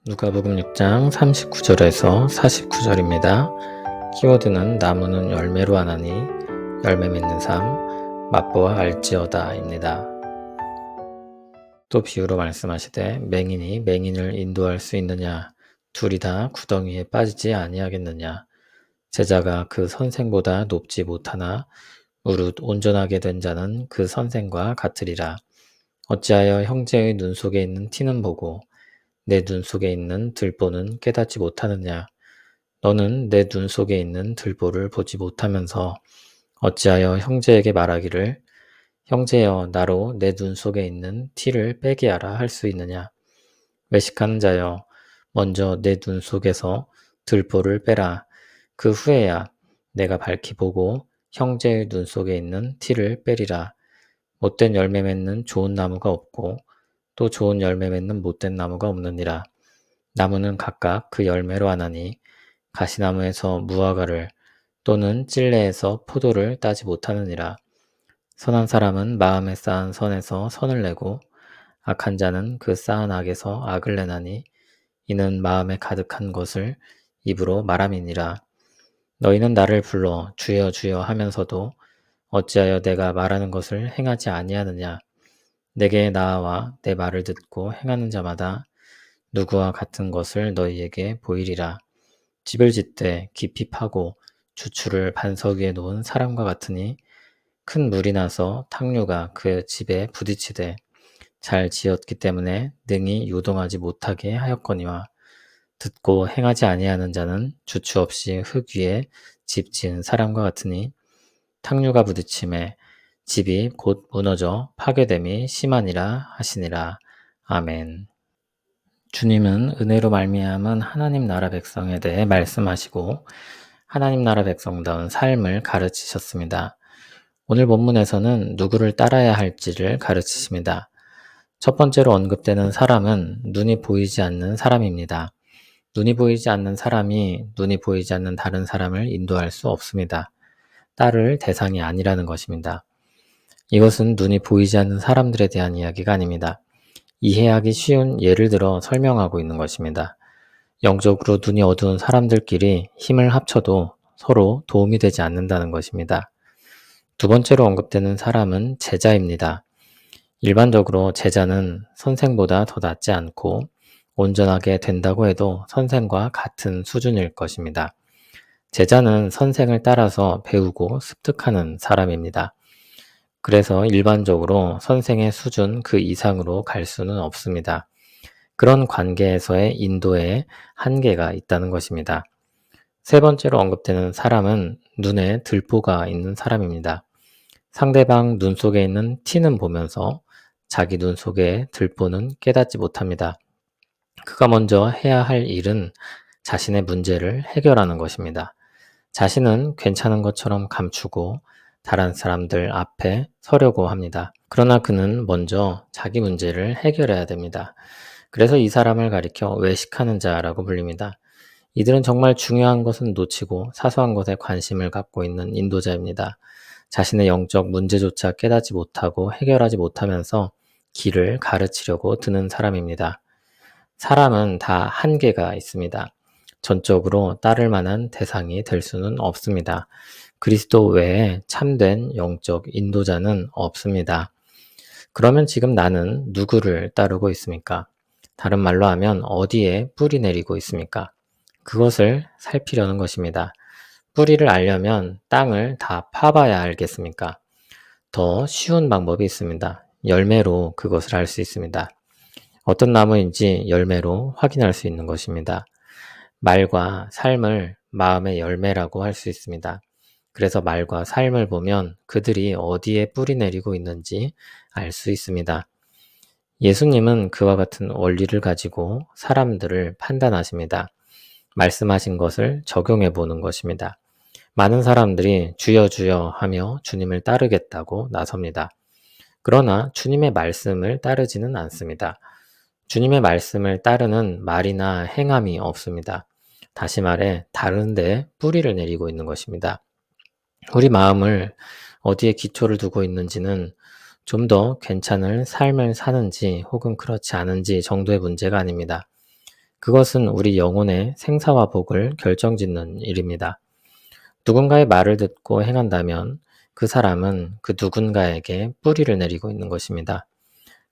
누가복음 6장 39절에서 49절입니다. 키워드는 나무는 열매로 하나니 열매 맺는 삶 맛보아 알지어다 입니다. 또 비유로 말씀하시되 맹인이 맹인을 인도할 수 있느냐 둘이 다 구덩이에 빠지지 아니하겠느냐 제자가 그 선생보다 높지 못하나 무릇 온전하게 된 자는 그 선생과 같으리라. 어찌하여 형제의 눈 속에 있는 티는 보고 내 눈 속에 있는 들보는 깨닫지 못하느냐? 너는 내 눈 속에 있는 들보를 보지 못하면서 어찌하여 형제에게 말하기를 형제여 나로 내 눈 속에 있는 티를 빼게 하라 할 수 있느냐? 외식하는 자여 먼저 내 눈 속에서 들보를 빼라. 그 후에야 내가 밝히 보고 형제의 눈 속에 있는 티를 빼리라. 못된 열매 맺는 좋은 나무가 없고 또 좋은 열매 맺는 못된 나무가 없느니라. 나무는 각각 그 열매로 하나니 가시나무에서 무화과를 또는 찔레에서 포도를 따지 못하느니라. 선한 사람은 마음에 쌓은 선에서 선을 내고 악한 자는 그 쌓은 악에서 악을 내나니 이는 마음에 가득한 것을 입으로 말함이니라. 너희는 나를 불러 주여 주여 하면서도 어찌하여 내가 말하는 것을 행하지 아니하느냐. 내게 나아와 내 말을 듣고 행하는 자마다 누구와 같은 것을 너희에게 보이리라. 집을 짓되 깊이 파고 주추를 반석 위에 놓은 사람과 같으니 큰 물이 나서 탕류가 그 집에 부딪히되 잘 지었기 때문에 능히 요동하지 못하게 하였거니와 듣고 행하지 아니하는 자는 주추 없이 흙 위에 집 지은 사람과 같으니 탕류가 부딪힘에 집이 곧 무너져 파괴됨이 심하니라 하시니라. 아멘. 주님은 은혜로 말미암은 하나님 나라 백성에 대해 말씀하시고 하나님 나라 백성다운 삶을 가르치셨습니다. 오늘 본문에서는 누구를 따라야 할지를 가르치십니다. 첫 번째로 언급되는 사람은 눈이 보이지 않는 사람입니다. 눈이 보이지 않는 사람이 눈이 보이지 않는 다른 사람을 인도할 수 없습니다. 따를 대상이 아니라는 것입니다. 이것은 눈이 보이지 않는 사람들에 대한 이야기가 아닙니다. 이해하기 쉬운 예를 들어 설명하고 있는 것입니다. 영적으로 눈이 어두운 사람들끼리 힘을 합쳐도 서로 도움이 되지 않는다는 것입니다. 두 번째로 언급되는 사람은 제자입니다. 일반적으로 제자는 선생보다 더 낫지 않고 온전하게 된다고 해도 선생과 같은 수준일 것입니다. 제자는 선생을 따라서 배우고 습득하는 사람입니다. 그래서 일반적으로 선생의 수준 그 이상으로 갈 수는 없습니다. 그런 관계에서의 인도에 한계가 있다는 것입니다. 세 번째로 언급되는 사람은 눈에 들보가 있는 사람입니다. 상대방 눈 속에 있는 티는 보면서 자기 눈 속에 들보는 깨닫지 못합니다. 그가 먼저 해야 할 일은 자신의 문제를 해결하는 것입니다. 자신은 괜찮은 것처럼 감추고 다른 사람들 앞에 서려고 합니다. 그러나 그는 먼저 자기 문제를 해결해야 됩니다. 그래서 이 사람을 가리켜 외식하는 자라고 불립니다. 이들은 정말 중요한 것은 놓치고 사소한 것에 관심을 갖고 있는 인도자입니다. 자신의 영적 문제조차 깨닫지 못하고 해결하지 못하면서 길을 가르치려고 드는 사람입니다. 사람은 다 한계가 있습니다. 전적으로 따를 만한 대상이 될 수는 없습니다. 그리스도 외에 참된 영적 인도자는 없습니다. 그러면 지금 나는 누구를 따르고 있습니까? 다른 말로 하면 어디에 뿌리 내리고 있습니까? 그것을 살피려는 것입니다. 뿌리를 알려면 땅을 다 파봐야 알겠습니까? 더 쉬운 방법이 있습니다. 열매로 그것을 알 수 있습니다. 어떤 나무인지 열매로 확인할 수 있는 것입니다. 말과 삶을 마음의 열매라고 할 수 있습니다. 그래서 말과 삶을 보면 그들이 어디에 뿌리 내리고 있는지 알 수 있습니다. 예수님은 그와 같은 원리를 가지고 사람들을 판단하십니다. 말씀하신 것을 적용해 보는 것입니다. 많은 사람들이 주여 주여 하며 주님을 따르겠다고 나섭니다. 그러나 주님의 말씀을 따르지는 않습니다. 주님의 말씀을 따르는 말이나 행함이 없습니다. 다시 말해 다른 데 뿌리를 내리고 있는 것입니다. 우리 마음을 어디에 기초를 두고 있는지는 좀 더 괜찮은 삶을 사는지 혹은 그렇지 않은지 정도의 문제가 아닙니다. 그것은 우리 영혼의 생사와 복을 결정짓는 일입니다. 누군가의 말을 듣고 행한다면 그 사람은 그 누군가에게 뿌리를 내리고 있는 것입니다.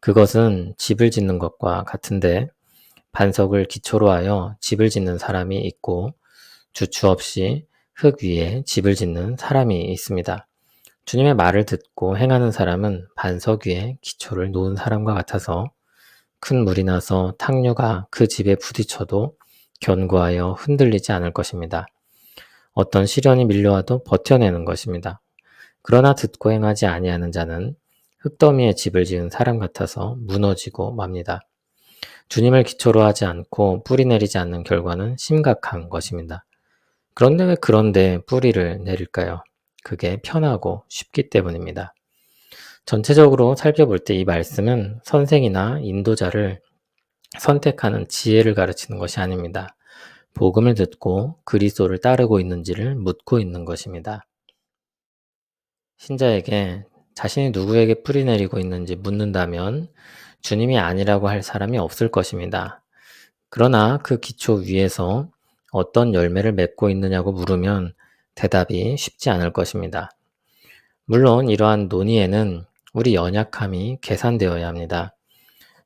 그것은 집을 짓는 것과 같은데 반석을 기초로 하여 집을 짓는 사람이 있고 주추 없이 흙 위에 집을 짓는 사람이 있습니다. 주님의 말을 듣고 행하는 사람은 반석 위에 기초를 놓은 사람과 같아서 큰 물이 나서 탕류가 그 집에 부딪혀도 견고하여 흔들리지 않을 것입니다. 어떤 시련이 밀려와도 버텨내는 것입니다. 그러나 듣고 행하지 아니하는 자는 흙더미에 집을 지은 사람 같아서 무너지고 맙니다. 주님을 기초로 하지 않고 뿌리 내리지 않는 결과는 심각한 것입니다. 그런데 왜 그런데 뿌리를 내릴까요? 그게 편하고 쉽기 때문입니다. 전체적으로 살펴볼 때 이 말씀은 선생이나 인도자를 선택하는 지혜를 가르치는 것이 아닙니다. 복음을 듣고 그리스도를 따르고 있는지를 묻고 있는 것입니다. 신자에게 자신이 누구에게 뿌리 내리고 있는지 묻는다면 주님이 아니라고 할 사람이 없을 것입니다. 그러나 그 기초 위에서 어떤 열매를 맺고 있느냐고 물으면 대답이 쉽지 않을 것입니다. 물론 이러한 논의에는 우리 연약함이 계산되어야 합니다.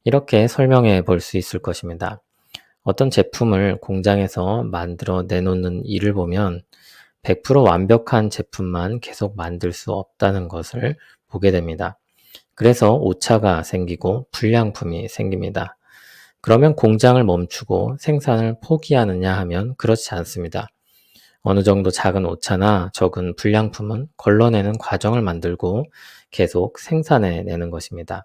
이렇게 설명해 볼 수 있을 것입니다. 어떤 제품을 공장에서 만들어 내놓는 일을 보면 100% 완벽한 제품만 계속 만들 수 없다는 것을 보게 됩니다. 그래서 오차가 생기고 불량품이 생깁니다. 그러면 공장을 멈추고 생산을 포기하느냐 하면 그렇지 않습니다. 어느 정도 작은 오차나 적은 불량품은 걸러내는 과정을 만들고 계속 생산해 내는 것입니다.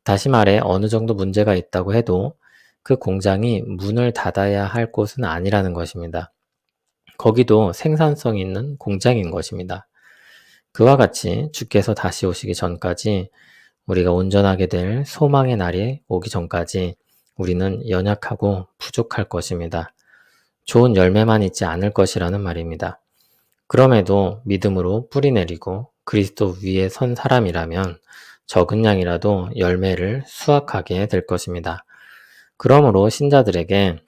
다시 말해 어느 정도 문제가 있다고 해도 그 공장이 문을 닫아야 할 곳은 아니라는 것입니다. 거기도 생산성 있는 공장인 것입니다. 그와 같이 주께서 다시 오시기 전까지 우리가 온전하게 될 소망의 날이 오기 전까지 우리는 연약하고 부족할 것입니다. 좋은 열매만 있지 않을 것이라는 말입니다. 그럼에도 믿음으로 뿌리 내리고 그리스도 위에 선 사람이라면 적은 양이라도 열매를 수확하게 될 것입니다. 그러므로 신자들에게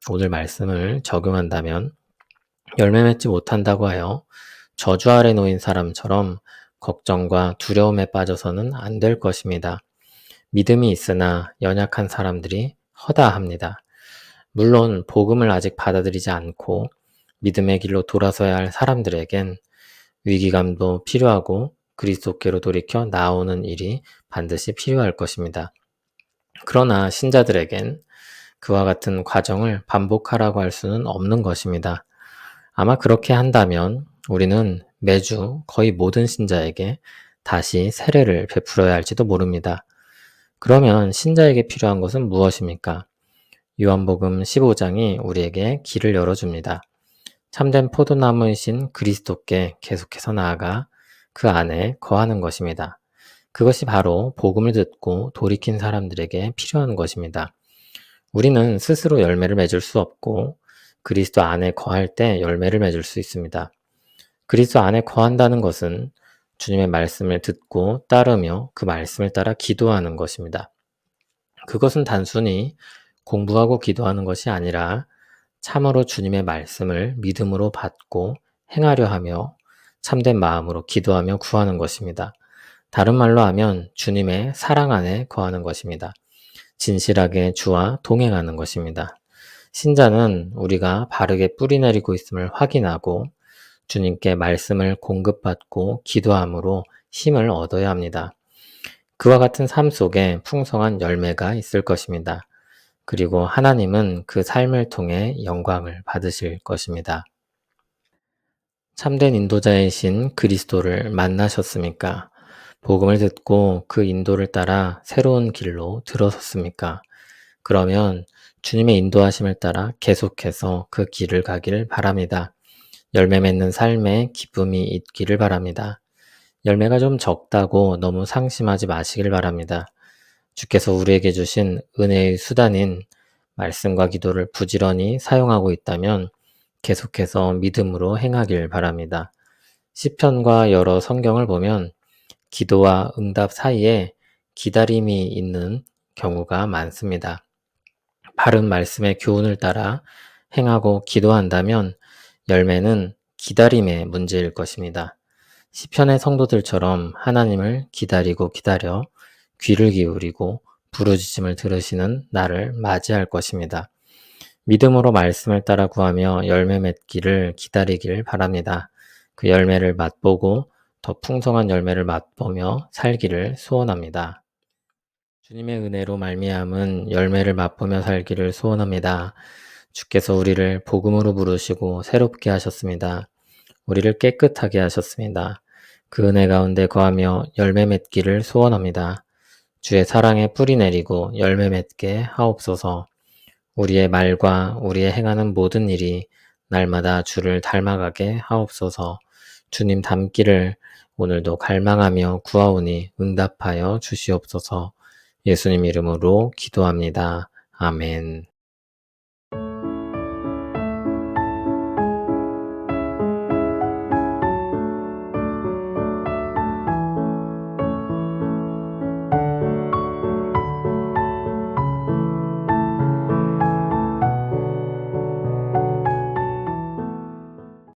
오늘 말씀을 적용한다면 열매 맺지 못한다고 하여 저주 아래 놓인 사람처럼 걱정과 두려움에 빠져서는 안 될 것입니다. 믿음이 있으나 연약한 사람들이 허다합니다. 물론 복음을 아직 받아들이지 않고 믿음의 길로 돌아서야 할 사람들에겐 위기감도 필요하고 그리스도께로 돌이켜 나오는 일이 반드시 필요할 것입니다. 그러나 신자들에겐 그와 같은 과정을 반복하라고 할 수는 없는 것입니다. 아마 그렇게 한다면 우리는 매주 거의 모든 신자에게 다시 세례를 베풀어야 할지도 모릅니다. 그러면 신자에게 필요한 것은 무엇입니까? 요한복음 15장이 우리에게 길을 열어줍니다. 참된 포도나무이신 그리스도께 계속해서 나아가 그 안에 거하는 것입니다. 그것이 바로 복음을 듣고 돌이킨 사람들에게 필요한 것입니다. 우리는 스스로 열매를 맺을 수 없고 그리스도 안에 거할 때 열매를 맺을 수 있습니다. 그리스도 안에 거한다는 것은 주님의 말씀을 듣고 따르며 그 말씀을 따라 기도하는 것입니다. 그것은 단순히 공부하고 기도하는 것이 아니라 참으로 주님의 말씀을 믿음으로 받고 행하려 하며 참된 마음으로 기도하며 구하는 것입니다. 다른 말로 하면 주님의 사랑 안에 거하는 것입니다. 진실하게 주와 동행하는 것입니다. 신자는 우리가 바르게 뿌리 내리고 있음을 확인하고 주님께 말씀을 공급받고 기도함으로 힘을 얻어야 합니다. 그와 같은 삶 속에 풍성한 열매가 있을 것입니다. 그리고 하나님은 그 삶을 통해 영광을 받으실 것입니다. 참된 인도자이신 그리스도를 만나셨습니까? 복음을 듣고 그 인도를 따라 새로운 길로 들어섰습니까? 그러면 주님의 인도하심을 따라 계속해서 그 길을 가기를 바랍니다. 열매 맺는 삶에 기쁨이 있기를 바랍니다. 열매가 좀 적다고 너무 상심하지 마시길 바랍니다. 주께서 우리에게 주신 은혜의 수단인 말씀과 기도를 부지런히 사용하고 있다면 계속해서 믿음으로 행하길 바랍니다. 시편과 여러 성경을 보면 기도와 응답 사이에 기다림이 있는 경우가 많습니다. 바른 말씀의 교훈을 따라 행하고 기도한다면 열매는 기다림의 문제일 것입니다. 시편의 성도들처럼 하나님을 기다리고 기다려 귀를 기울이고 부르짖음을 들으시는 날을 맞이할 것입니다. 믿음으로 말씀을 따라 구하며 열매 맺기를 기다리길 바랍니다. 그 열매를 맛보고 더 풍성한 열매를 맛보며 살기를 소원합니다. 주님의 은혜로 말미암은 열매를 맛보며 살기를 소원합니다. 주께서 우리를 복음으로 부르시고 새롭게 하셨습니다. 우리를 깨끗하게 하셨습니다. 그 은혜 가운데 거하며 열매 맺기를 소원합니다. 주의 사랑에 뿌리 내리고 열매 맺게 하옵소서. 우리의 말과 우리의 행하는 모든 일이 날마다 주를 닮아가게 하옵소서. 주님 닮기를 오늘도 갈망하며 구하오니 응답하여 주시옵소서. 예수님 이름으로 기도합니다. 아멘.